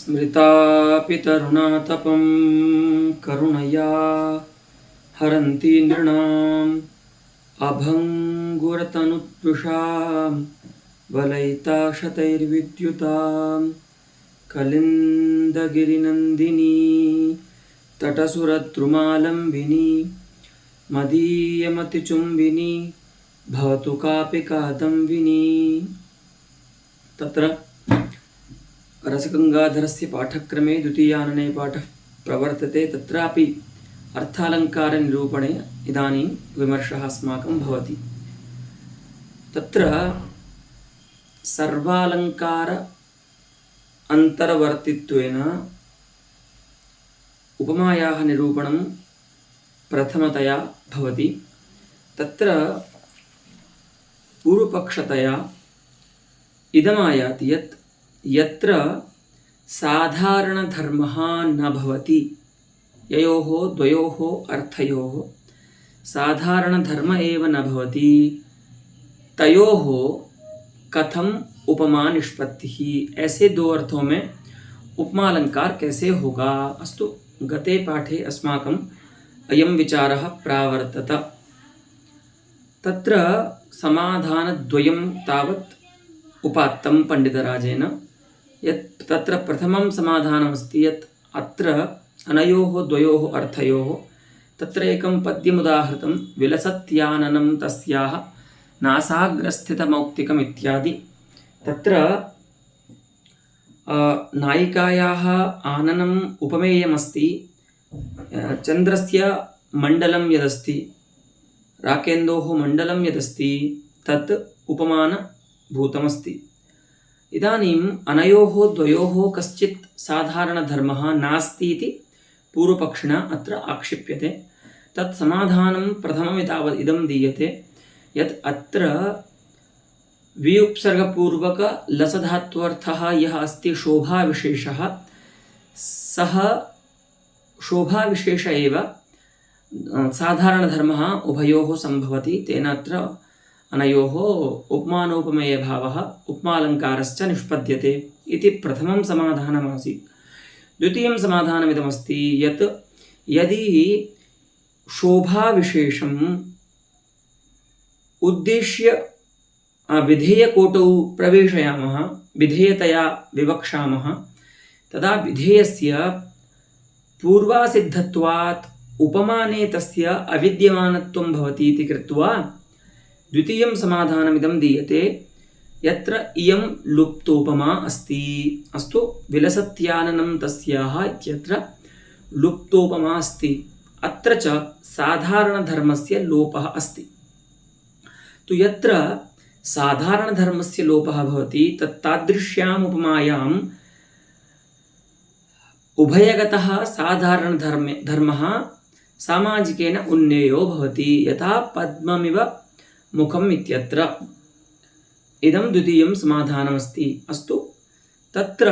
स्मृतापि तरुणातपं करुणया हरन्ति नृणाम् अभङ्गुरतनुत्वषां वलयिताशतैर्विद्युतां कलिन्दगिरिनन्दिनी तटसुरद्रुमालम्बिनी मदीयमतिचुम्बिनी भवतु कापि कादम्बिनी। तत्र रसगंगाधरस्य पाठक्रमे द्वितीयानने पाठः प्रवर्तते। तत्रापि अर्थालङ्कारनिरूपणे इदानीं विमर्शः अस्माकं भवति। तत्र सर्वालङ्कार अन्तर्वर्तित्वेन उपमायाः निरूपणं प्रथमतया भवति। तत्र पूर्वपक्षतया इदमायाति यत् यत्र साधारणधर्मः न भवति, ययोः द्वयोः अर्थयोः साधारणधर्म एव न भवति, तयोः कथम उपमा निष्पत्तिः, ऐसे दो अर्थों में उपमालंकार कैसे होगा। अस्तु, गते पाठे अस्माकं अयं विचारः प्रावर्तत। तत्र समाधानद्वयं तावत् उपात्तं पण्डितराजेन। यत् तत्र प्रथमं समाधानमस्ति यत् अत्र अनयोः द्वयोः अर्थयोः तत्र एकं पद्यमुदाहृतं, विलसत्याननं तस्याः नासाग्रस्थितमौक्तिकम् इत्यादि। तत्र नायिकायाः आननम् उपमेयमस्ति। चन्द्रस्य मण्डलं यदस्ति, राकेन्दोः मण्डलं यदस्ति तत् उपमानभूतमस्ति। इदानीम् अनयोः द्वयोः कश्चित् साधारणधर्मः नास्ति इति पूर्वपक्षिणा अत्र आक्षिप्यते। तत् समाधानं प्रथममितावत् इदं दीयते यत् अत्र विउपसर्गपूर्वक लसधात्वर्थः यः अस्ति शोभाविशेषः, सः शोभाविशेष एव साधारणधर्मः उभयोः सम्भवति। तेन अत्र अनयोः उपमानोपमेयभावः उपमालङ्कारश्च निष्पद्यते इति प्रथमं समाधानमासीत्। द्वितीयं समाधानमिदमस्ति यत् यदि शोभाविशेषम् उद्देश्य विधेयकोटौ प्रवेशयामः, विधेयतया विवक्षामः, तदा विधेयस्य पूर्वासिद्धत्वात् उपमाने तस्य अविद्यमानत्वं भवति इति कृत्वा द्वितीयं समाधानमिदं दीयते यत्र इयं लुप्तोपमा अस्ति। अस्तु, विलसत्याननं तस्याः इत्यत्र लुप्तोपमा अस्ति। अत्र च साधारणधर्मस्य लोपः अस्ति। तु यत्र साधारणधर्मस्य लोपः भवति तत्तादृश्याम् उपमायाम् उभयगतः साधारणधर्मः सामाजिकेन उन्नेयो भवति, यथा पद्ममिव मुखम् इत्यत्र। इदं द्वितीयं समाधानमस्ति। अस्तु, तत्र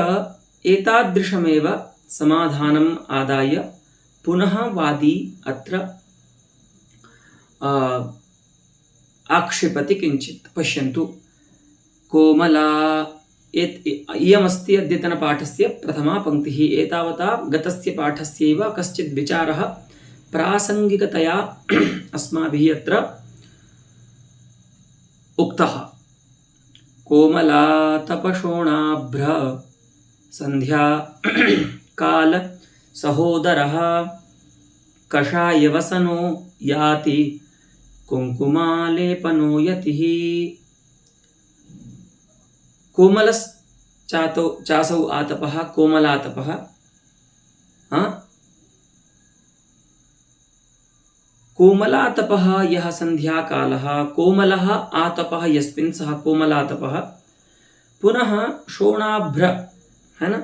एतादृशमेव समाधानम् आदाय पुनः वादी अत्र आक्षिपति किञ्चित्। पश्यन्तु, कोमला इयमस्ति अद्यतनपाठस्य प्रथमा पङ्क्तिः। एतावता गतस्य पाठस्यैव कश्चित् विचारः प्रासङ्गिकतया अस्माभिः अत्र उक्तः। कोमला तपशोणाभ्र संध्या काल सहोदरः कषायवसनो याति कुङ्कुमालेपनो यतिः। कोमलश्चासौ आतपः, कोमलातपः। कोमलातपः यः संध्याकालः, कोमलः आतपः यस्मिन् सः कोमलातपः। पुनः शोणाभ्र है ना,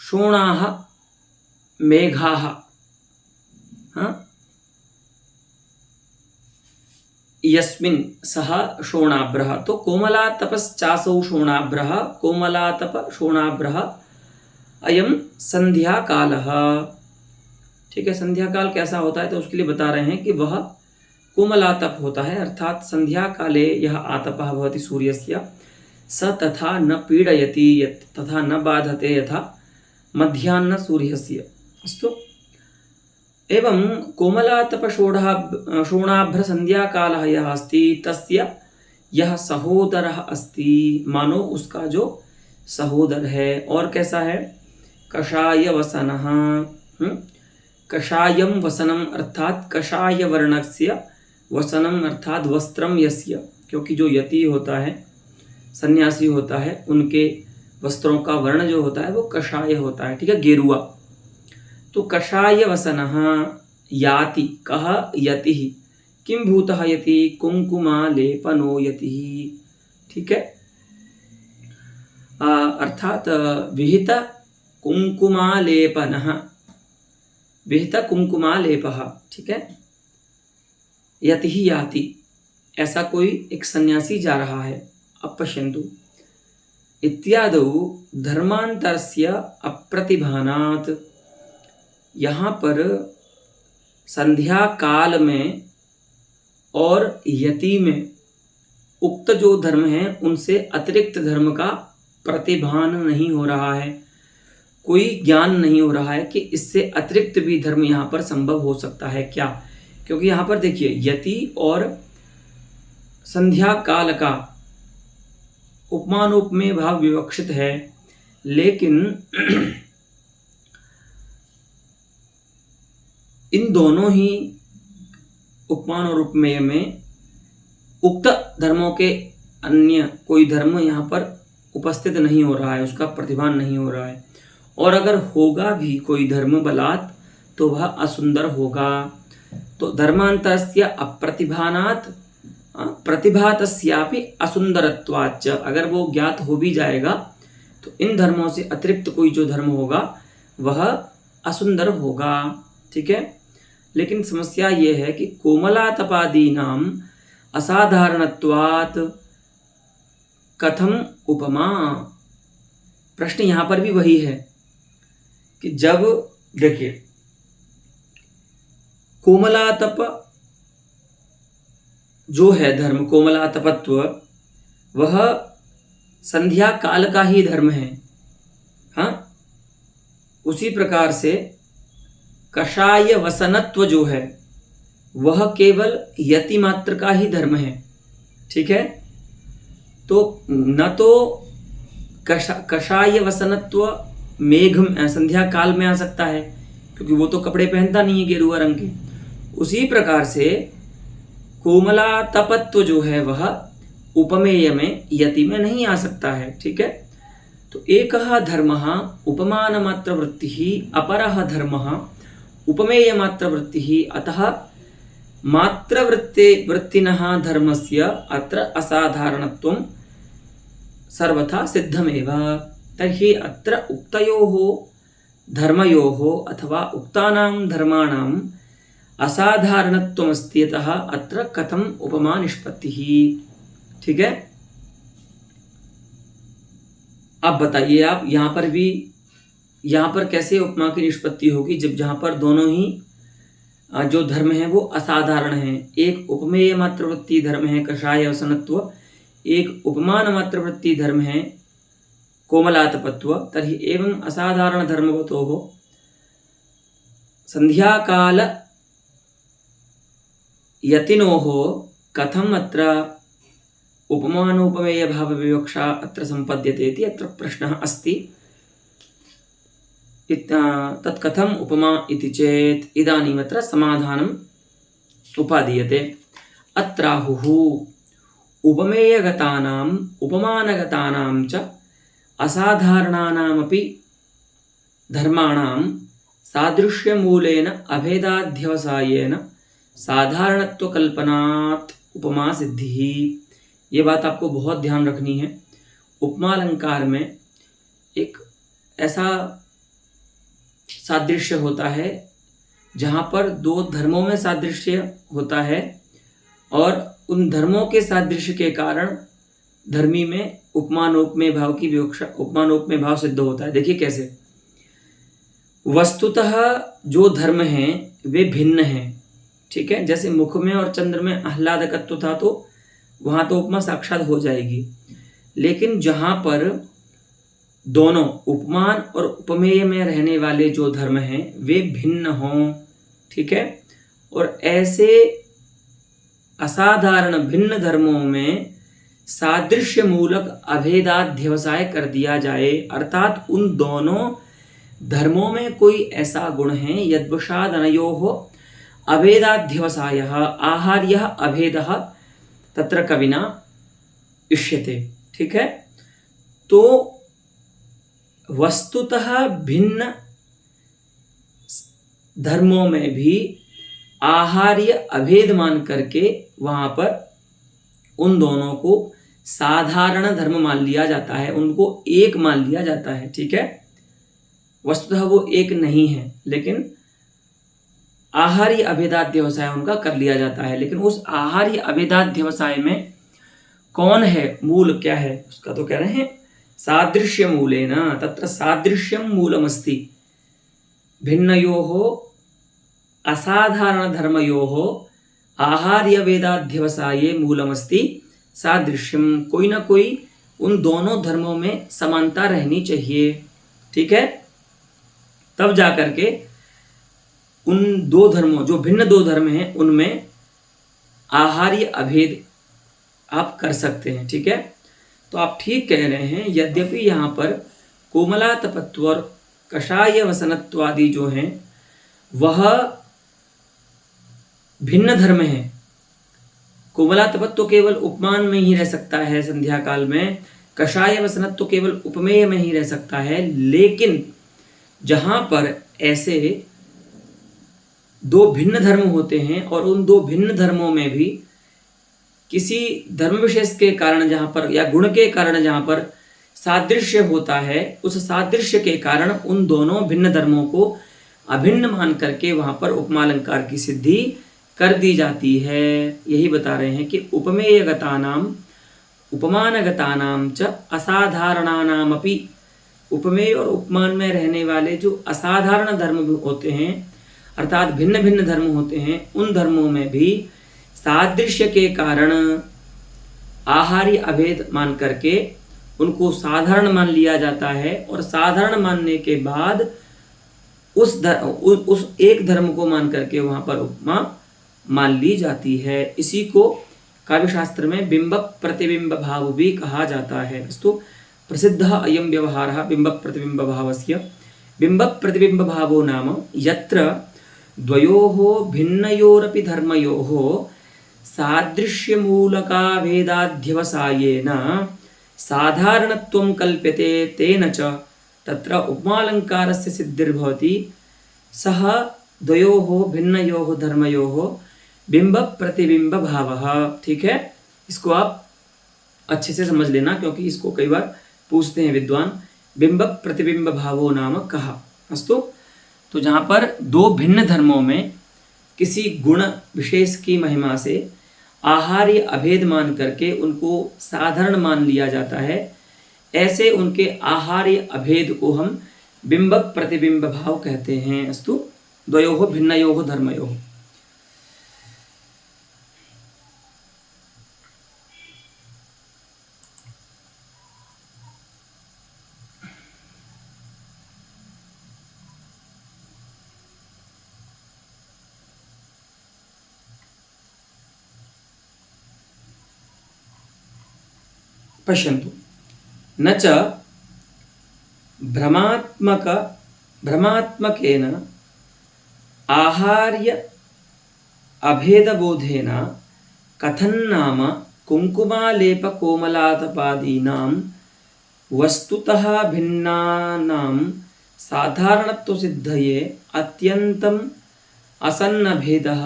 शोणाः मेघाः, यस्मिन् सः शोणाभ्रः। तो कोमलातपश्चासौ शोणाभ्रः, कोमलातप शोणाभ्रः, अयम संध्या कालः। ठीक है, संध्या काल कैसा होता है तो उसके लिए बता रहे हैं कि वह कोमलातप होता है, अर्थात संध्या काले यह आतपः भवति सूर्यस्य स तथा न पीडयति तथा न बाधते यथा मध्याह्न सूर्यस्य। अस्तु। एवं कोमलातप शोणाभ्र संध्याकालः यः अस्ति तस्य यह सहोदरः अस्ति, मानो उसका जो सहोदर है। और कैसा है? कषाय वसनः, कषायम वसनम अर्थात कषाय वर्णस्य वसनम अर्थात वस्त्रम यस्य, क्योंकि जो यति होता है, सन्यासी होता है, उनके वस्त्रों का वर्ण जो होता है वो कषाय होता है, ठीक है, गेरुआ। तो कषाय वसनः याति, कः यतिः, किं भूतः यति, कुंकुमालेपनो यतिः, ठीक है, अर्थात विहित कुंकुमालेपनः, विहित कुंकुमालेपः, ठीक है, यतिः याति, ऐसा कोई एक सन्यासी जा रहा है। अब पश्यन्तु इत्यादौ धर्मांतरस्य अप्रतिभानात्, यहाँ पर संध्या काल में और यति में उक्त जो धर्म है उनसे अतिरिक्त धर्म का प्रतिभान नहीं हो रहा है, कोई ज्ञान नहीं हो रहा है कि इससे अतिरिक्त भी धर्म यहाँ पर संभव हो सकता है क्या। क्योंकि यहाँ पर देखिए यति और संध्या काल का उपमानोपमेय भाव विवक्षित है, लेकिन इन दोनों ही उपमान और उपमेय में उक्त धर्मों के अन्य कोई धर्म यहाँ पर उपस्थित नहीं हो रहा है, उसका प्रतिभान नहीं हो रहा है। और अगर होगा भी कोई धर्म बलात् तो वह असुंदर होगा। तो धर्मांतरस्य अप्रतिभानात् प्रतिभातस्यापि असुंदरत्वाच्च, अगर वो ज्ञात हो भी जाएगा तो इन धर्मों से अतिरिक्त कोई जो धर्म होगा वह असुंदर होगा, ठीक है। लेकिन समस्या ये है कि कोमलातपादीनाम असाधारणत्वात् कथम उपमा। प्रश्न यहाँ पर भी वही है कि जब देखिए कोमलातप जो है धर्म, कोमलातपत्व, वह संध्या काल का ही धर्म है, हाँ। उसी प्रकार से कषाय वसनत्व जो है वह केवल यति मात्र का ही धर्म है, ठीक है। तो न तो कषाय वसनत्व मेघ संध्या काल में आ सकता है, क्योंकि वो तो कपड़े पहनता नहीं है गेरुआ रंग के। उसी प्रकार से कोमलातपत्व जो है वह उपमेय में यति में नहीं आ सकता है, ठीक है। तो एकः धर्मः उपमान मात्र वृत्तिः, अपरः धर्मः उपमेय मात्र वृत्तिः, अतः मात्र वृत्तिनः धर्मस्य अत्र असाधारणत्वं सर्वथा सिद्धमेव। तर्हि अत्र उक्तयोः धर्मयोः अथवा उक्तानां धर्माणाम् असाधारणत्वमस्ति, अतः अत्र कथम उपमा निष्पत्तिः, ठीक है। अब बताइए आप यहाँ पर भी, यहाँ पर कैसे उपमा की निष्पत्ति होगी जब जहाँ पर दोनों ही जो धर्म है वो असाधारण है। एक उपमेय मात्र वृत्ति धर्म है कषाय वसनत्व, एक उपमान मात्र वृत्ति धर्म है कोमलातपत्व। तर्हि एवं असाधारण धर्मवतोः संध्याकाल यतिनोः कथम अत्र उपमानोपमेय भाव विवक्षा अत्र संपद्यते इति अत्र प्रश्नः अस्ति। तत् कथम उपमा इति चेत् इदानीम् अत्र समाधानम् उपादीयते। अत्राहुः उपमेयगतानाम् उपमानगतानां च असाधारणानामपि धर्माणां सादृश्यमूलेन अभेदाध्यवसायेन साधारणत्वकल्पनात् उपमा सिद्धिः। ये बात आपको बहुत ध्यान रखनी है। उपमालंकार में एक ऐसा सादृश्य होता है जहाँ पर दो धर्मों में सादृश्य होता है और उन धर्मों के सादृश्य के कारण धर्मी में उपमानोपमेय भाव की विवक्षा, उपमानोपमेय भाव सिद्ध होता है। देखिए कैसे, वस्तुतः जो धर्म हैं वे भिन्न हैं, ठीक है। जैसे मुख में और चंद्र में आह्लादकत्व था तो वहां तो उपमा साक्षात हो जाएगी, लेकिन जहां पर दोनों उपमान और उपमेय में रहने वाले जो धर्म हैं वे भिन्न हों, ठीक है, और ऐसे असाधारण भिन्न धर्मों में सादृश्य मूलक अभेदाध्यवसाय कर दिया जाए, अर्थात उन दोनों धर्मों में कोई ऐसा गुण है यद्वशादनयोः अभेदाध्यवसायः आहार्यः अभेदः तत्र कविना इष्यते, ठीक है। तो वस्तुतः भिन्न धर्मों में भी आहार्य अभेद मान करके वहां पर उन दोनों को साधारण धर्म मान लिया जाता है, उनको एक मान लिया जाता है, ठीक है। वस्तुतः वो एक नहीं है, लेकिन आहार्य अभेदाध्यवसाय उनका कर लिया जाता है। लेकिन उस आहार्य अभेदाध्यवसाय में कौन है, मूल क्या है, उसका तो कह रहे हैं सादृश्य मूलेन तत्र सादृश्यम मूलमस्ति भिन्नयोः असाधारण धर्मयोः आहार्य वेदाध्यवसाये मूलमस्ति सादृश्यम। कोई ना कोई उन दोनों धर्मों में समानता रहनी चाहिए, ठीक है। तब जाकर के उन दो धर्मों, जो भिन्न दो धर्म हैं, उनमें आहार्य अभेद आप कर सकते हैं, ठीक है। तो आप ठीक कह रहे हैं, यद्यपि यहाँ पर कोमलातपत्व और कषाय वसनत्वादि जो हैं वह भिन्न धर्म है। कोमलातपत्व केवल उपमान में ही रह सकता है संध्या काल में, कषाय वसनत्व केवल उपमेय में ही रह सकता है। लेकिन जहां पर ऐसे दो भिन्न धर्म होते हैं और उन दो भिन्न धर्मों में भी किसी धर्म विशेष के कारण जहां पर या गुण के कारण जहां पर सादृश्य होता है, उस सादृश्य के कारण उन दोनों भिन्न धर्मों को अभिन्न मान करके वहां पर उपमालंकार की सिद्धि कर दी जाती है। यही बता रहे हैं कि उपमेयगतानाम उपमानगतानाम च असाधारणानामपि, उपमेय और उपमान में रहने वाले जो असाधारण धर्म होते हैं अर्थात भिन्न भिन्न धर्म होते हैं, उन धर्मों में भी सादृश्य के कारण आहार्य अभेद मान करके उनको साधारण मान लिया जाता है, और साधारण मानने के बाद उस एक धर्म को मान करके वहां पर उपमा मान ली जाती है। इसी को काव्यशास्त्र में बिंब प्रतिबिंब भाव भी कहा जाता है। तो प्रसिद्ध अयं व्यवहारः बिंब प्रतिबिंब भावस्य। बिंब प्रतिबिंब भावो नाम यत्र द्वयोः भिन्नयोरपि धर्मयोः सादृश्यमूलकाभेदाध्यवसायेन साधारणत्वं कल्प्यते, तेन च तत्र उपमालंकारस्य सिद्धिर्भवति। सः द्वयोः भिन्नयोः धर्मयोः बिंब प्रतिबिंब भावः, ठीक है। इसको आप अच्छे से समझ लेना, क्योंकि इसको कई बार पूछते हैं विद्वान। बिंब प्रतिबिंब भावो नाम कहा अस्तु। तो जहाँ पर दो भिन्न धर्मों में किसी गुण विशेष की महिमा से आहार्य अभेद मान करके उनको साधारण मान लिया जाता है, ऐसे उनके आहार्य अभेद को हम बिंब प्रतिबिंब भाव कहते हैं अस्तु। द्वयोः भिन्नयोः धर्मयोः। पश्यन्तु, न च भ्रमात्मकेन आहार्य अभेदबोधेन कथन्नाम कुङ्कुमालेपकोमलातपादीनां वस्तुतः भिन्नानां साधारणत्वसिद्धये अत्यन्तम् असन्नभेदः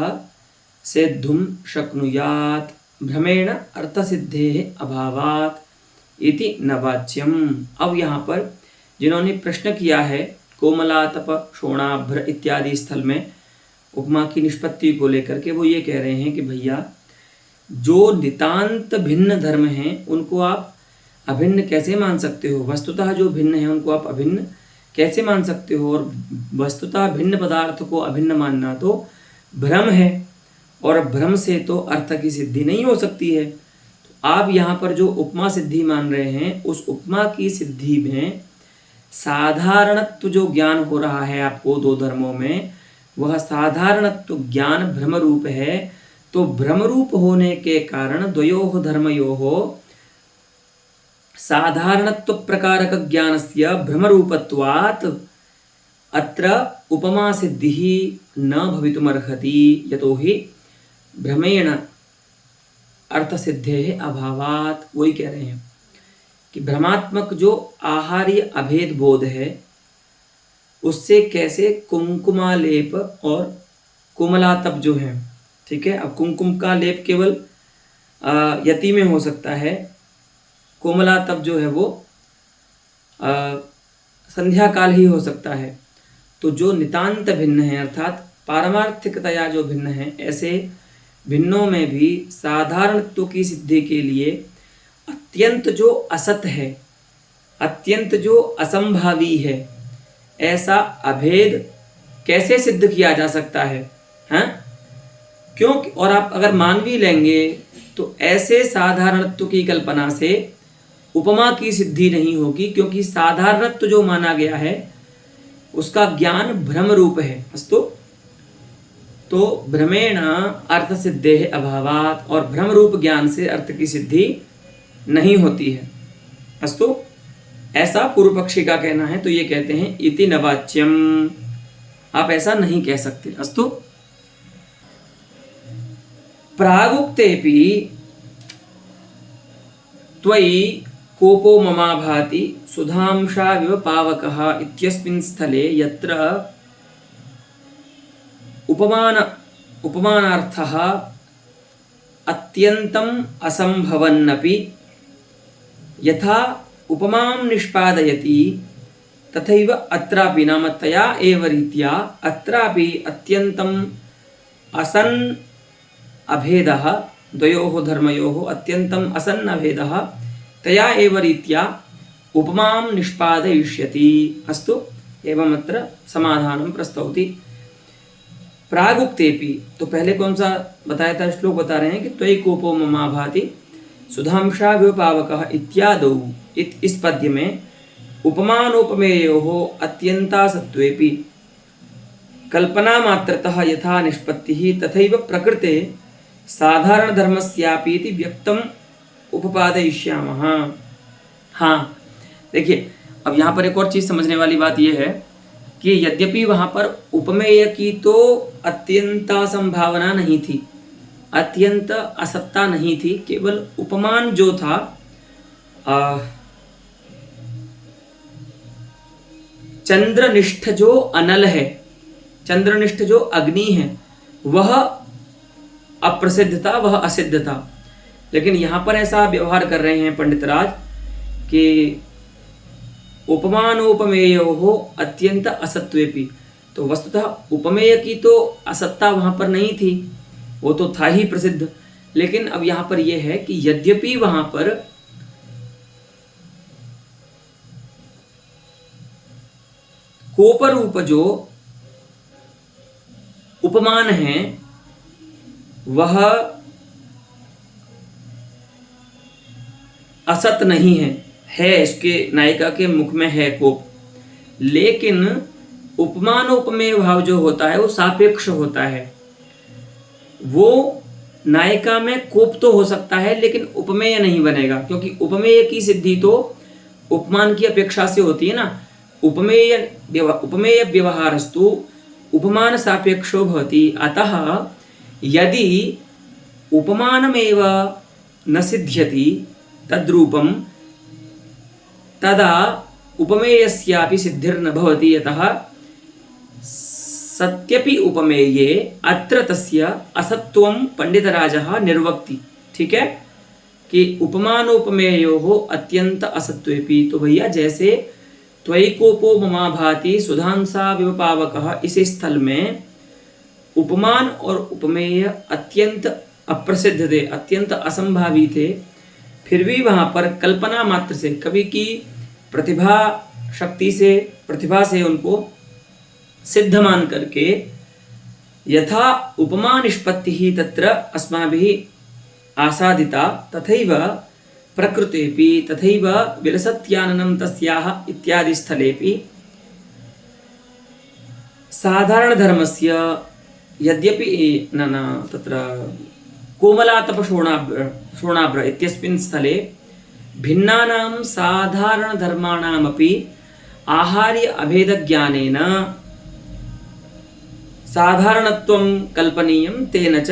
सेद्धुं शक्नुयात् भ्रमेण अर्थसिद्धेः अभावात् इति न वाच्यम। अब यहाँ पर जिन्होंने प्रश्न किया है कोमलातप शोणाभ्र इत्यादि स्थल में उपमा की निष्पत्ति को लेकर के, वो ये कह रहे हैं कि भैया जो नितांत भिन्न धर्म हैं उनको आप अभिन्न कैसे मान सकते हो। वस्तुतः जो भिन्न है उनको आप अभिन्न कैसे मान सकते हो, और वस्तुतः भिन्न पदार्थ को अभिन्न मानना तो भ्रम है। और भ्रम से तो अर्थ की सिद्धि नहीं हो सकती है। तो आप यहाँ पर जो उपमा सिद्धि मान रहे हैं, उस उपमा की सिद्धि में साधारणत्व जो ज्ञान हो रहा है आपको दो धर्मों में, वह साधारणत्व ज्ञान भ्रम रूप है। तो भ्रम रूप होने के कारण द्वयोः धर्मयोः साधारणत्व प्रकारक ज्ञानस्य भ्रम रूपत्वात् अत्र उपमा सिद्धिः न भवितुमर्हति, यतोहि भ्रमेण अर्थ सिद्धेः अभावात्। वही कह रहे हैं कि भ्रमात्मक जो आहार्य अभेद बोध है, उससे कैसे कुंकुमालेप और कोमलातप जो है, ठीक है। अब कुंकुम का लेप केवल यति में हो सकता है, कोमलातप जो है वो संध्या काल ही हो सकता है। तो जो नितांत भिन्न है, अर्थात पारमार्थिकतया जो भिन्न है, ऐसे भिन्नों में भी साधारणत्व की सिद्धि के लिए अत्यंत जो असत है, अत्यंत जो असंभावी है, ऐसा अभेद कैसे सिद्ध किया जा सकता है, हैं? क्योंकि और आप अगर मान भी लेंगे तो ऐसे साधारणत्व की कल्पना से उपमा की सिद्धि नहीं होगी, क्योंकि साधारणत्व जो माना गया है उसका ज्ञान भ्रम रूप है। अस्तु, तो भ्रमेण अर्थ सिद्धेः अभावात्, और भ्रम रूप ज्ञान से अर्थ की सिद्धि नहीं होती है। अस्तु, ऐसा पूर्व पक्षी का कहना है। तो ये कहते हैं इति नवाच्यम, आप ऐसा नहीं कह सकते। अस्तु, प्रागुक्तेपि त्वयि कोपो ममा भाति सुधांशाविव पावकः इत्यस्मिन् स्थले यत्र उपमानार्थः अत्यन्तम् असंभवन्नपि यथा उपमां निष्पादयति तथैव अत्रापि, नाम तया एव रीत्या अत्रापि अत्यन्तम् असन् अभेदः, द्वयोः धर्मयोः अत्यन्तम् असन् अभेदः तया एव रीत्या उपमां निष्पादयिष्यति। अस्तु, एवं अत्र समाधानं प्रस्तौति। प्रागुक्तेपि, तो पहले कौन सा बताया था श्लोक बता रहे हैं कि त्वयि कोपो ममा भाति सुधांशा विपावकः इत्यादौ, इस पद्य में उपमानोपमेयोः अत्यन्तासत्वेपि कल्पना मात्रतः यथा निष्पत्तिः तथैव प्रकृते साधारण धर्मस्यापि इति व्यक्तम उपपादयिष्यामः। हाँ, देखिए अब यहाँ पर एक और चीज़ समझने वाली बात यह है कि यद्यपि वहाँ पर उपमेय की तो अत्यंत संभावना नहीं थी, अत्यंत असत्ता नहीं थी, केवल उपमान जो था चंद्रनिष्ठ जो अनल है, चंद्रनिष्ठ जो अग्नि है, वह अप्रसिद्ध था, वह असिद्ध था। लेकिन यहाँ पर ऐसा व्यवहार कर रहे हैं पंडितराज कि उपमानोपमेयोः अत्यंत असत्वेपि, तो वस्तुतः उपमेय की तो असत्ता वहाँ पर नहीं थी, वो तो था ही प्रसिद्ध। लेकिन अब यहाँ पर यह है कि यद्यपि वहाँ पर कोपरूप जो उपमान है वह असत नहीं है, इसके नायिका के मुख में है कोप, लेकिन उपमानोपमेय भाव जो होता है वो सापेक्ष होता है। वो नायिका में कोप तो हो सकता है लेकिन उपमेय नहीं बनेगा, क्योंकि उपमेय की सिद्धि तो उपमान की अपेक्षा से होती है ना। उपमेय व्यवहारस्तु उपमान सापेक्षो भवति। अतः यदि उपमानमेव न सिद्ध्यति तद्रूपम तदा उपमेयस्यापि सिद्धिर्न भवति। यतः सत्यपि उपमेये अत्र तस्य असत्वं पंडितराजः निर्वक्ति। ठीक है कि उपमानोपमेयोः अत्यंत असत्वेपि, तो भैया जैसे त्वयि कोपो ममा भाति सुधांसा विपावकः, इस स्थल में उपमान और उपमेय अत्यंत अप्रसिद्ध थे, अत्यंत असंभावी थे, फिर भी वहाँ पर कल्पना मात्र से, कवि की प्रतिभा शक्ति से, प्रतिभा से उनको सिद्ध मान करके यथा उपमा निष्पत्तिः तत्र अस्माभिः आसादिता तथैव प्रकृतेपि तथैव विलसत्याननं तस्याः इत्यादि स्थलेपि साधारणधर्मस्य यद्यपि न तत्र कोमलातपशोणाभ्र इत्यस्मिन् स्थले भिन्नानां साधारणधर्माणामपि आहार्य अभेदज्ञानेन साधारणत्वं कल्पनीयं तेन च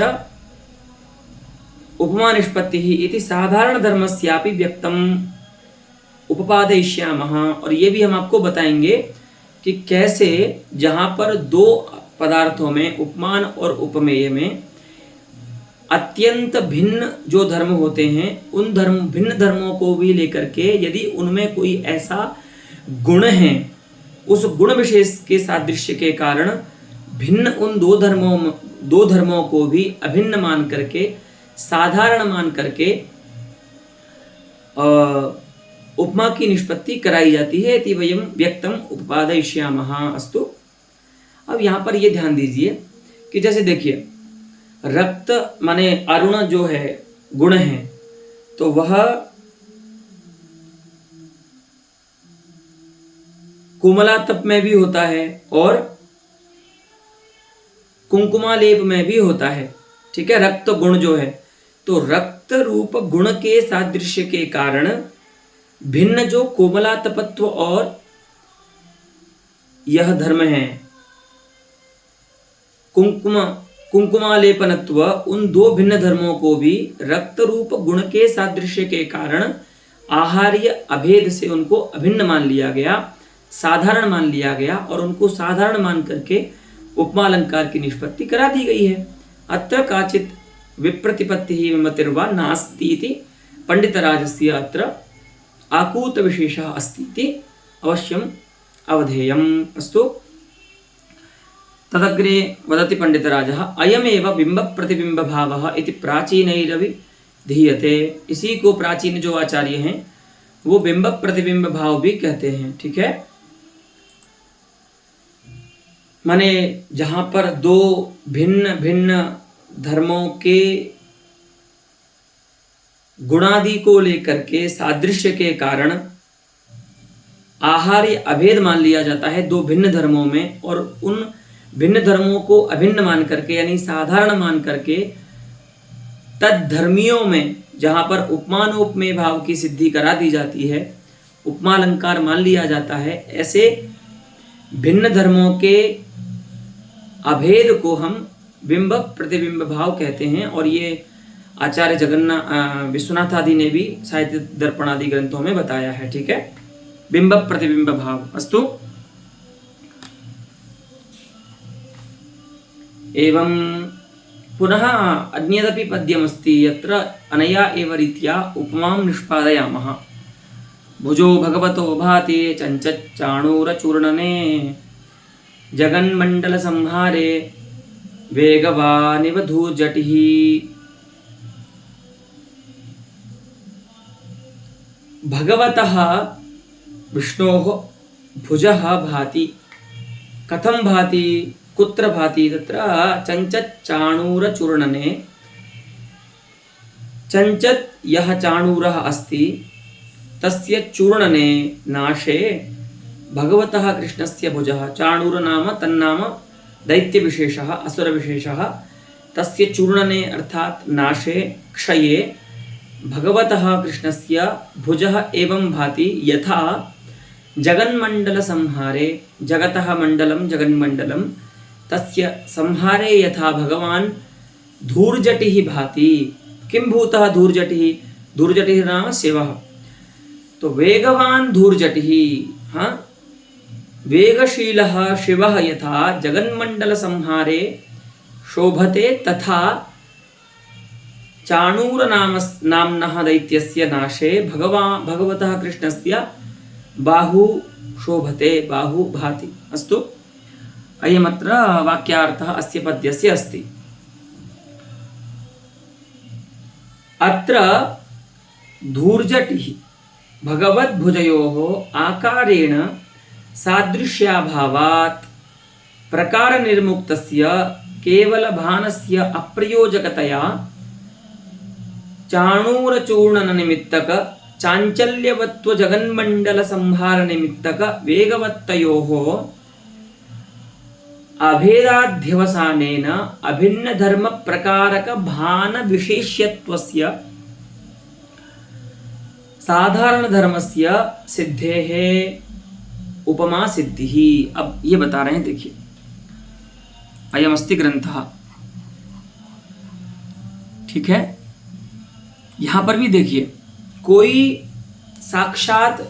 उपमानिष्पत्तिः इति साधारणधर्मस्यापि व्यक्तम् उपपादयिष्यामः। और ये भी हम आपको बताएंगे कि कैसे जहाँ पर दो पदार्थों में उपमान और उपमेय में अत्यंत भिन्न जो धर्म होते हैं उन भिन्न धर्मों को भी लेकर के यदि उनमें कोई ऐसा गुण है उस गुण विशेष के सादृश्य के कारण भिन्न उन दो धर्मों को भी अभिन्न मान करके साधारण मान करके उपमा की निष्पत्ति कराई जाती है। इति वयं व्यक्तम उपपादयिष्यामः। अस्तु। अब यहाँ पर ये ध्यान दीजिए कि जैसे देखिए रक्त माने अरुण जो है गुण है तो वह कोमलातप में भी होता है और कुंकुमालेप में भी होता है। ठीक है, रक्त गुण जो है तो रक्त रूप गुण के सादृश्य के कारण भिन्न जो कोमलातपत्व और यह धर्म है कुंकुमालेपनत्व, उन दो भिन्न धर्मों को भी रक्त रूप गुण के सादृश्य के कारण आहार्य अभेद से उनको अभिन्न मान लिया गया, साधारण मान लिया गया और उनको साधारण मान करके उपमा अलंकार की निष्पत्ति करा दी गई है। अत्र काचित विप्रतिपत्तिः विमतिर्वा नास्ति इति पंडितराजस्य अत्र आकूत विशेषः अस्ति इति अवश्यम् अवधेयम्। अस्तु। तदग्रे वदति पंडितराजः अयमेव बिंब प्रतिबिंब भावः इति प्राचीनैरभिधीयते। इसी को प्राचीन जो आचार्य हैं वो बिंब प्रतिबिंब भाव भी कहते हैं। ठीक है, माने जहां पर दो भिन्न भिन्न धर्मों के गुणादि को लेकर के सादृश्य के कारण आहार्य अभेद मान लिया जाता है दो भिन्न धर्मों में, और उन भिन्न धर्मों को अभिन्न मान करके यानी साधारण मान करके तद्धर्मियों में जहां पर उपमानोपमेय भाव की सिद्धि करा दी जाती है, उपमा अलंकार मान लिया जाता है, ऐसे भिन्न धर्मों के अभेद को हम बिंब प्रतिबिंब भाव कहते हैं। और ये आचार्य विश्वनाथ आदि ने भी साहित्य दर्पण आदि ग्रंथों में बताया है। ठीक है, बिंब प्रतिबिंब भाव। अस्तु। एवं पुनः अन्यदपि पद्यमस्ति यत्र अनया एव रीत्या उपमां निष्पादयामः। भुजो भगवतो भाति चञ्चच्चाणूरचूर्णने जगन्मण्डलसंहारे वेगवानिव धूर्जटिः। भगवतः विष्णोः भुजः भाति। कथं भाति, कुत्र भाति? तत्र चञ्चच्चाणूरचूर्णने। चञ्चत् यः चाणूरः अस्ति तस्य चूर्णने नाशे भगवतः कृष्णस्य भुजः। चाणूर नाम तन्नाम दैत्यविशेषः, असुरविशेषः। तस्य चूर्णने अर्थात नाशे, क्षये भगवतः कृष्णस्य भुजः एवं भाति यथा जगन्मण्डल संहारे, जगतः मंडलम जगन्मण्डलम, तस्य संहारे यथा भगवान धूर्जटिः भाति। किं भूतः धूर्जटिः? धूर्जटिः नाम शिवः। तो वेगवान धूर्जटिः, हाँ, वेगशीलः शिवः यथा जगन्मण्डल संहारे शोभते तथा चाणूर नाम्नः दैत्यस्य नाशे भगवतः कृष्णस्य बाहु शोभते, बाहु भाति। अस्तु। अयमत्र वाक्यार्थः अस्य पद्यस्य अस्ति। अत्र धूर्जटिः भगवद्भुजयोः आकारेण सादृश्याभावात् प्रकारनिर्मुक्तस्य केवल भानस्य अप्रयोजकतया चाणूरचूर्णन निमित्तक चांचल्यवत्व जगन्मंडल संहार निमित्तक वेगवत्तयोः अभेदाध्यवसानेन अभिन्न धर्म प्रकारक भान विशेष्यत्वस्य साधारण धर्मस्य सिद्धेः उपमा सिद्धिः। अब ये बता रहे हैं, देखिए अयमस्ति ग्रंथः, ठीक है। यहां पर भी देखिए कोई साक्षात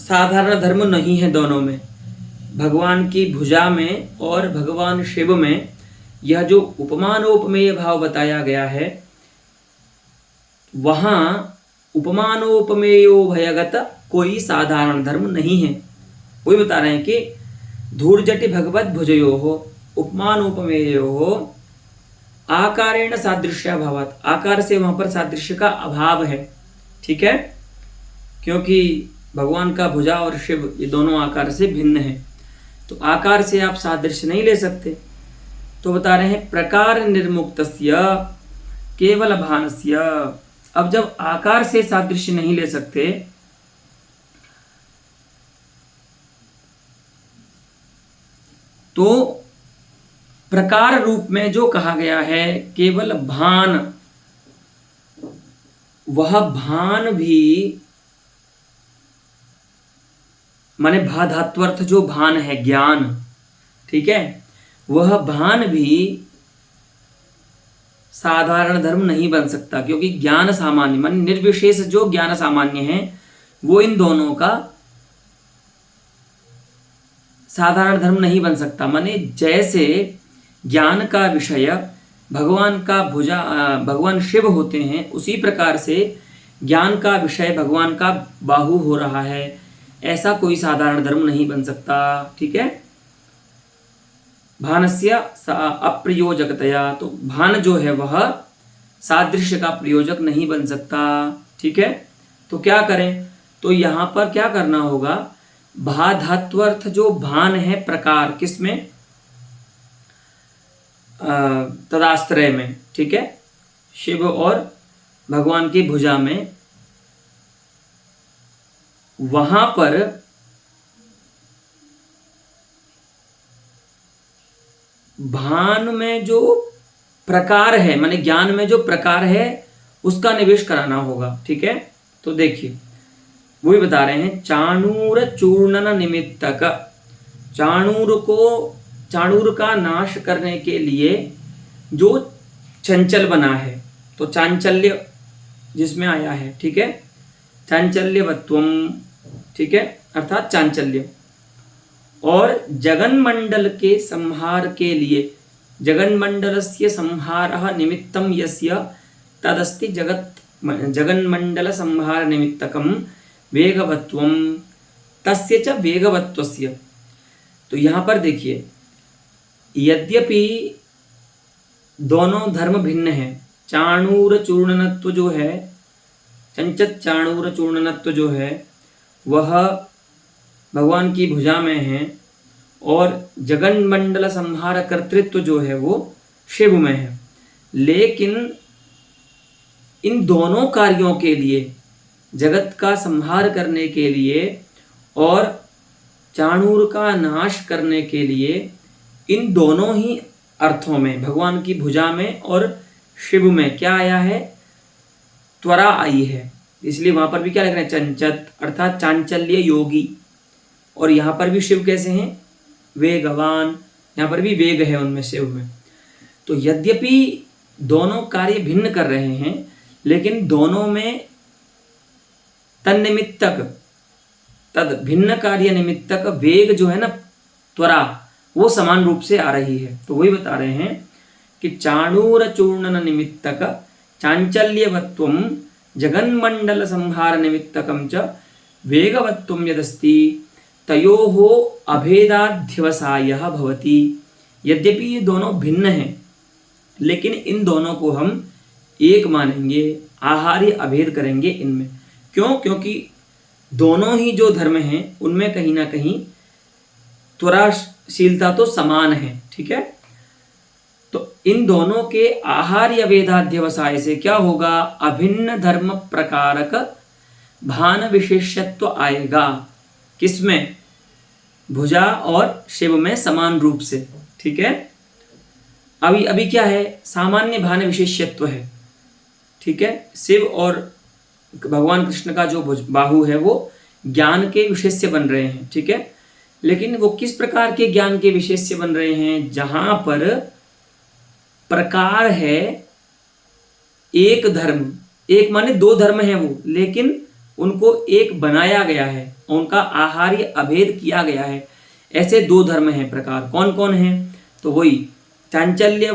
साधारण धर्म नहीं है दोनों में, भगवान की भुजा में और भगवान शिव में। यह जो उपमानोपमेय भाव बताया गया है, वहां उपमानोपमेयो भयगत कोई साधारण धर्म नहीं है। वही बता रहे हैं कि धूर्जटि भगवत भुजयोः उपमानोपमेयोः आकारेण सादृश्याभावात्, आकार से वहां पर सादृश्य का अभाव है, ठीक है, क्योंकि भगवान का भुजा और शिव ये दोनों आकार से भिन्न है, तो आकार से आप सादृश्य नहीं ले सकते। तो बता रहे हैं प्रकार निर्मुक्तस्य केवल भानस्य। अब जब आकार से सादृश्य नहीं ले सकते तो प्रकार रूप में जो कहा गया है केवल भान, वह भान भी माने भा धात्वर्थ जो भान है ज्ञान, ठीक है, वह भान भी साधारण धर्म नहीं बन सकता, क्योंकि ज्ञान सामान्य माने निर्विशेष जो ज्ञान सामान्य है वो इन दोनों का साधारण धर्म नहीं बन सकता। माने जैसे ज्ञान का विषय भगवान का भुजा भगवान शिव होते हैं, उसी प्रकार से ज्ञान का विषय भगवान का बाहु हो रहा है, ऐसा कोई साधारण धर्म नहीं बन सकता, ठीक है। भानस्य अप्रयोजकतया, तो भान जो है वह सादृश्य का प्रयोजक नहीं बन सकता, ठीक है। तो क्या करें, तो यहां पर क्या करना होगा, भा धात्वर्थ जो भान है प्रकार किसमें, तदाश्रय में, ठीक है, शिव और भगवान की भुजा में, वहां पर भान में जो प्रकार है माने ज्ञान में जो प्रकार है उसका निवेश कराना होगा, ठीक है। तो देखिए वो भी बता रहे हैं चाणूर चूर्णन निमित्तक, चाणूर का नाश करने के लिए जो चंचल बना है, तो चांचल्य जिसमें आया है, ठीक है, चांचल्यवत्वम, ठीक है, अर्थात चांचल्य, और जगन्मंडल के संहार के लिए जगन्मंडलस्य संहारः निमित्तं यस्य तदस्ति जगन्मंडल संहार निमित्तकं वेगवत्वं तस्य च वेगवत्वस्य। तो यहाँ पर देखिए यद्यपि दोनों धर्म भिन्न हैं, चाणूर चूर्णनत्व जो है, चंचत चाणूर चूर्णनत्व जो है वह भगवान की भुजा में है, और जगन्मंडल संहार कर्तृत्व जो है वो शिव में है, लेकिन इन दोनों कार्यों के लिए, जगत का संहार करने के लिए और चाणूर का नाश करने के लिए, इन दोनों ही अर्थों में भगवान की भुजा में और शिव में क्या आया है, त्वरा आई है। इसलिए वहां पर भी क्या लिख रहे हैं, चंचत अर्थात चांचल्य योगी, और यहाँ पर भी शिव कैसे हैं, वेगवान, यहाँ पर भी वेग है उनमें शिव में। तो यद्यपि दोनों कार्य भिन्न कर रहे हैं, लेकिन दोनों में तन्निमित्तक तद भिन्न कार्य निमित्तक वेग जो है ना, त्वरा, वो समान रूप से आ रही है। तो वही बता रहे हैं कि चाणूर चूर्णन निमित्तक चांचल्यवत्वम जगन्मंडल संहार निमित्तकं च वेगवत्वं यदस्ति तयोः अभेदाध्यवसायः भवति। यद्यपि ये दोनों भिन्न हैं, लेकिन इन दोनों को हम एक मानेंगे, आहार्य अभेद करेंगे इनमें। क्यों? क्योंकि दोनों ही जो धर्म हैं उनमें कहीं ना कहीं त्वराशीलता तो समान है, ठीक है। तो इन दोनों के आहार्य अभेदाध्यवसाय से क्या होगा, अभिन्न धर्म प्रकारक भान विशेषत्व आएगा। किसमें, भुजा और शिव में समान रूप से। ठीक है, अभी अभी क्या है, सामान्य भान विशेषत्व है। ठीक है, शिव और भगवान कृष्ण का जो बाहु है वो ज्ञान के विशेष्य बन रहे हैं। ठीक है, लेकिन वो किस प्रकार के ज्ञान के विशेष्य बन रहे हैं, जहां पर प्रकार है एक धर्म, एक माने दो धर्म है वो, लेकिन उनको एक बनाया गया है, उनका आहार्य अभेद किया गया है। ऐसे दो धर्म हैं प्रकार। कौन कौन है, तो वही चांचल्य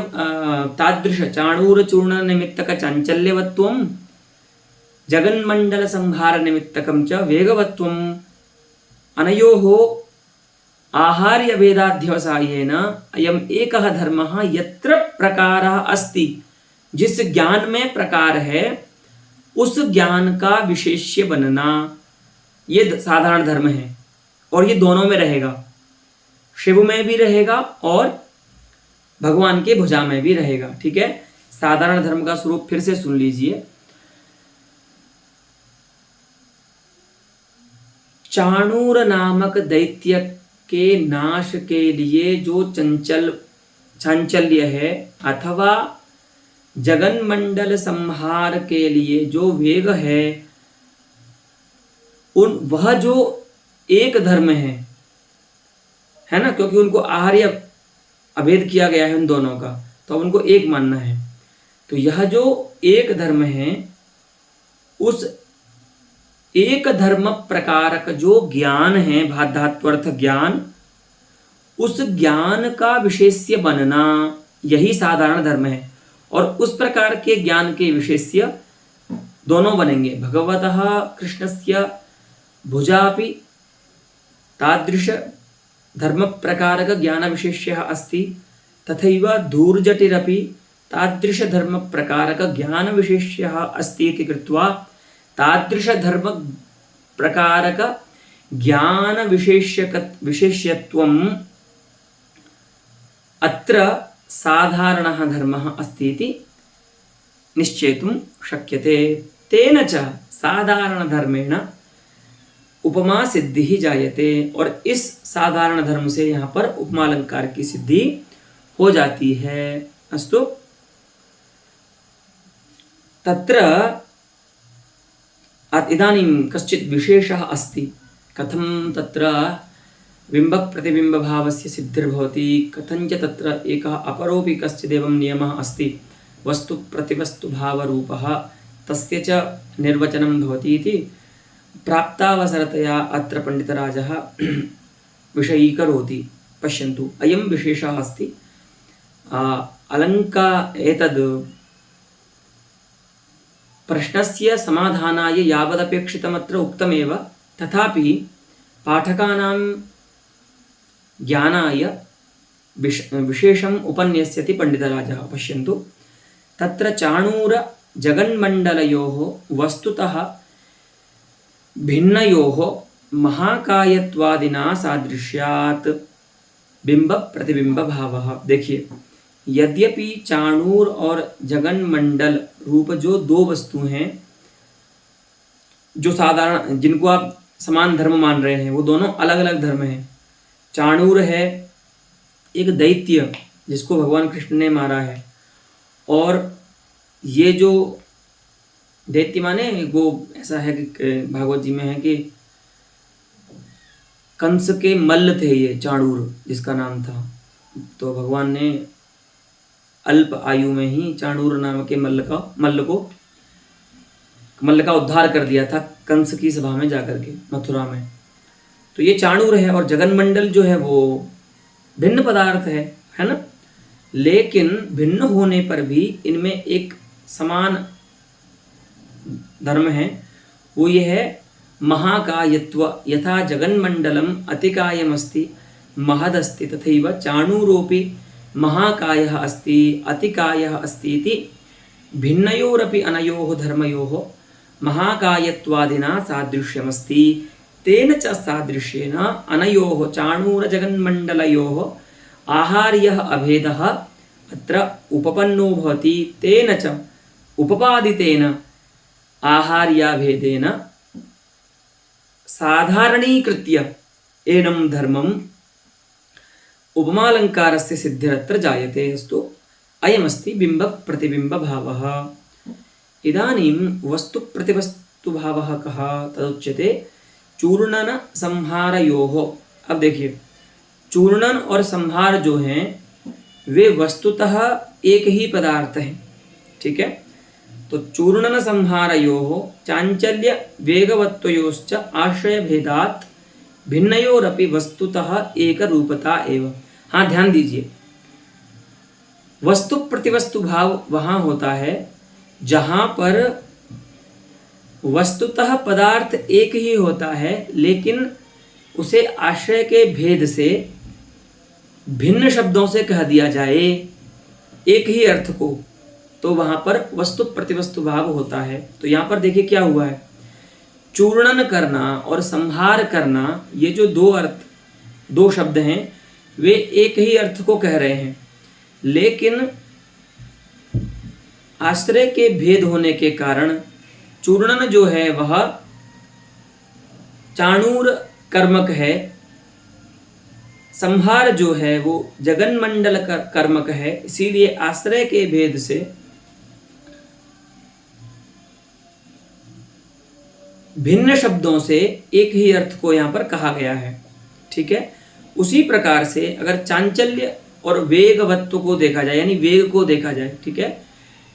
तादृश चाणूर चूर्ण निमित्तक चांचल्यवत्वम जगन्मंडल संहार निमित्तकम च वेगवत्वम अनयोः आहार्य भेदाध्यवसायेन अयम एकः धर्मः यत्र प्रकारः अस्ति। जिस ज्ञान में प्रकार है उस ज्ञान का विशेष्य बनना, ये साधारण धर्म है और ये दोनों में रहेगा, शिव में भी रहेगा और भगवान के भुजा में भी रहेगा। ठीक है, साधारण धर्म का स्वरूप फिर से सुन लीजिए। चाणूर नामक दैत्य के नाश के लिए जो चांचल्य है, अथवा जगन्मंडल संहार के लिए जो वेग है, वह जो एक धर्म है ना, क्योंकि उनको आहार्य अभेद किया गया है उन दोनों का, तो उनको एक मानना है। तो यह जो एक धर्म है, उस एक धर्म प्रकारक जो ज्ञान है, भाधात्वर्थ ज्ञान, उस ज्ञान का विशेष्य बनना, यही साधारण धर्म है। और उस प्रकार के ज्ञान के विशेष्य दोनों बनेंगे। भगवतः कृष्णस्य भुजापि तादृश धर्म प्रकारक ज्ञान विशेष्यः अस्ति, तथैव धूर्जटिरपि तादृश धर्म प्रकारक ज्ञान विशेष्यः अस्ति इति कृत्वा तादृश धर्म प्रकारक ज्ञान विशेष्यत्वम् अत्र साधारणः धर्मः अस्ति इति निश्चेतुं शक्यते। तेन च साधारण धर्मेण उपमा सिद्धि ही जायते। और इस साधारण धर्म से यहाँ पर उपमा अलंकार की सिद्धि हो जाती है। अस्तु, तत्र इदानीं कश्चित् विशेषः अस्ति। कथं तत्र बिम्बः प्रतिबिम्बभावस्य सिद्धिर्भवति, कथञ्च तत्र एकः अपरोऽपि कश्चिदेवं नियमः अस्ति, वस्तु प्रतिवस्तु भावरूपः तस्य च निर्वचनं भवति इति प्राप्तावसरतया अत्र पंडितराजः विषयीकरोति। पश्यन्तु, अयं विशेषः अस्ति। एतद् प्रश्नस्य समाधानाय यावदपेक्षितमत्र उक्तमेव, तथापि पाठकानां ज्ञानाय विशेषम् उपन्यस्यति पंडितराजः। पश्यन्तु, तत्र चाणूर जगन्मण्डलयोः वस्तुतः भिन्नयोः महाकायत्वादिना सादृश्यात् बिंब प्रतिबिंब भावः। देखिए, यद्यपि चाणूर और जगन्मंडल रूप जो दो वस्तु हैं, जो साधारण, जिनको आप समान धर्म मान रहे हैं, वो दोनों अलग अलग धर्म हैं। चाणूर है एक दैत्य जिसको भगवान कृष्ण ने मारा है, और ये जो दैत्य माने वो ऐसा है कि भागवत जी में है कि कंस के मल्ल थे ये चाणूर, जिसका नाम था। तो भगवान ने अल्प आयु में ही चाणूर नाम के मल्ल का उद्धार कर दिया था कंस की सभा में जाकर के, मथुरा में। तो ये चाणूर है, और जगन्मंडल जो है वो भिन्न पदार्थ है ना। लेकिन भिन्न होने पर भी इनमें एक समान धर्म है, वो ये है महाकायत्व। यथा जगन्मंडलम अतिकायमस्ति महदस्ति, तथैव चाणूरोपि महाकायः अस्ति अतिकायः अस्ति इति भिन्नयोरपि अनयोः धर्मयोः महाकायत्वादिना सादृश्यमस्ति। तेन च सादृश्येन अनयोः चाणूरजगन्मण्डलयोः आहार्यः अभेदः अत्र उपपन्नो भवति तेन च उपपादितेन आहार्याभेदेन साधारणीकृत्य एनं धर्मम् उपमालङ्कारस्य सिद्धिरत्र जायते। अस्तु अयमस्ति बिम्बप्रतिबिम्बभावः। इदानीं वस्तुप्रतिवस्तुभावः कः तदुच्यते चूर्णन संहारयोः। अब देखिए चूर्णन और संहार जो हैं वे वस्तुतः एक ही पदार्थ हैं, ठीक है। तो चूर्णन संहारयोः चांचल्य वेगवत्वयोश्च आश्रय भेदात् भिन्नयोरपि वस्तुतः एक रूपता एव। हाँ ध्यान दीजिए, वस्तु प्रतिवस्तु भाव वहाँ होता है जहाँ पर वस्तुतः पदार्थ एक ही होता है लेकिन उसे आश्रय के भेद से भिन्न शब्दों से कह दिया जाए एक ही अर्थ को, तो वहाँ पर वस्तु प्रतिवस्तु भाव होता है। तो यहाँ पर देखिए क्या हुआ है, चूर्णन करना और संहार करना, ये जो दो शब्द हैं वे एक ही अर्थ को कह रहे हैं, लेकिन आश्रय के भेद होने के कारण चूर्णन जो है वह चाणूर कर्मक है, संहार जो है वो जगन्मंडल कर्मक है। इसीलिए आश्रय के भेद से भिन्न शब्दों से एक ही अर्थ को यहाँ पर कहा गया है, ठीक है। उसी प्रकार से अगर चांचल्य और वेगवत्व को देखा जाए यानी वेग को देखा जाए, ठीक है,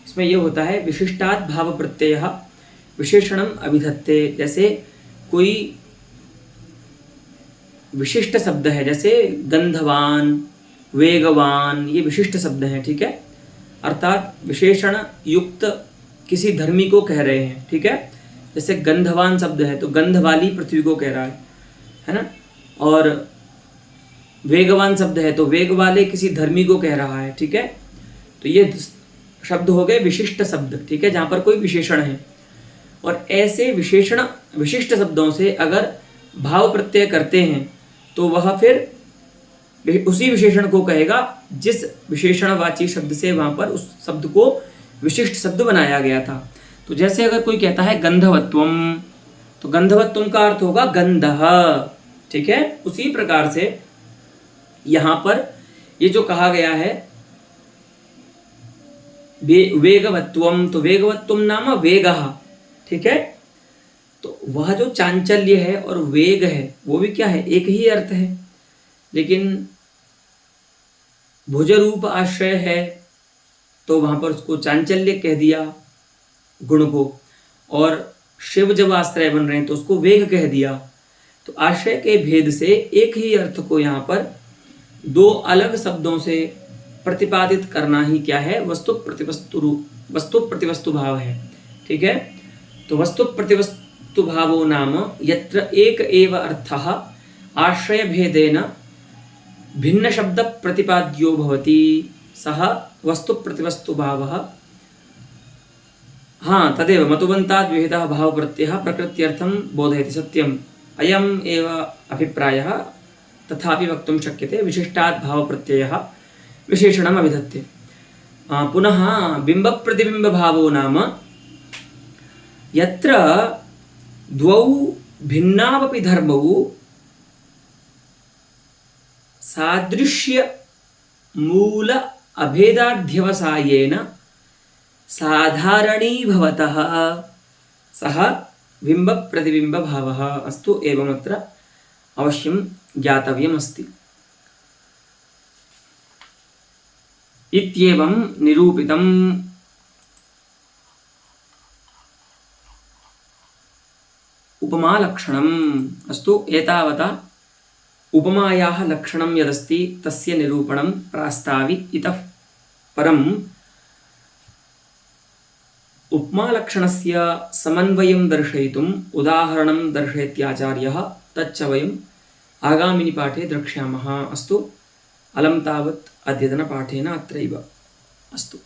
इसमें यह होता है विशिष्टात् भाव प्रत्ययः विशेषणम अभिधत्ते। जैसे कोई विशिष्ट शब्द है, जैसे गंधवान, वेगवान, ये विशिष्ट शब्द हैं, ठीक है, अर्थात विशेषण युक्त किसी धर्मी को कह रहे हैं, ठीक है। जैसे गंधवान शब्द है तो गंध वाली पृथ्वी को कह रहा है ना, और वेगवान शब्द है तो वेग वाले किसी धर्मी को कह रहा है, ठीक है। तो ये शब्द हो गए विशिष्ट शब्द, ठीक है, जहाँ पर कोई विशेषण है। और ऐसे विशिष्ट शब्दों से अगर भाव प्रत्यय करते हैं तो वह फिर उसी विशेषण को कहेगा जिस विशेषणवाची शब्द से वहाँ पर उस शब्द को विशिष्ट शब्द बनाया गया था। तो जैसे अगर कोई कहता है गंधवत्वम, तो गंधवत्वम का अर्थ होगा गंधः, ठीक है। उसी प्रकार से यहाँ पर ये जो कहा गया है वेगवत्वम, तो वेगवत्वम नाम वेगः, ठीक है। तो वह जो चांचल्य है और वेग है वो भी क्या है, एक ही अर्थ है, लेकिन भुज रूप आश्रय है तो वहां पर उसको चांचल्य कह दिया गुण को, और शिव जब आश्रय बन रहे हैं तो उसको वेग कह दिया। तो आश्रय के भेद से एक ही अर्थ को यहाँ पर दो अलग शब्दों से प्रतिपादित करना ही क्या है, वस्तु प्रतिवस्तु भाव है, ठीक है। तो वस्तु प्रतिवस्तु भावो नाम यत्र एक एव अर्थः आश्रय भेदेन भिन्न शब्द प्रतिपाद्यो भवति सः वस्तु प्रतिवस्तु भावः। हाँ तदेव मतुबन्ताद् विहितः भाव प्रत्ययः प्रकृत्यर्थं बोधयति सत्यम् अयम् एव अभिप्रायः तथापि वक्तुं शक्यते विशिष्टाद् भाव प्रत्ययः विशेषणम् अभिधत्ते। पुनः बिंब प्रतिबिंब भावो नाम यत्र द्वौ भिन्नावपि धर्मौ सादृश्य मूल अभेदाध्यवसायेन साधारणीभवतः सः बिंब प्रतिबिंब भावः। अस्तु एवमत्र अवश्यं ज्ञातव्यमस्ति। इत्येवं निरूपितम्। उपमालक्षणम्। अस्तु एतावता उपमायाः लक्षणं यदस्ति तस्य निरूपणं प्रास्तावि। इतः परम् उपमालक्षणस्य समन्वयं दर्शयितुम् उदाहरणं दर्शयत्याचार्यः। तच्च वयम् आगामिनि पाठे द्रक्ष्यामः। अस्तु अलं तावत् अद्यतनपाठेन अत्रैव। अस्तु।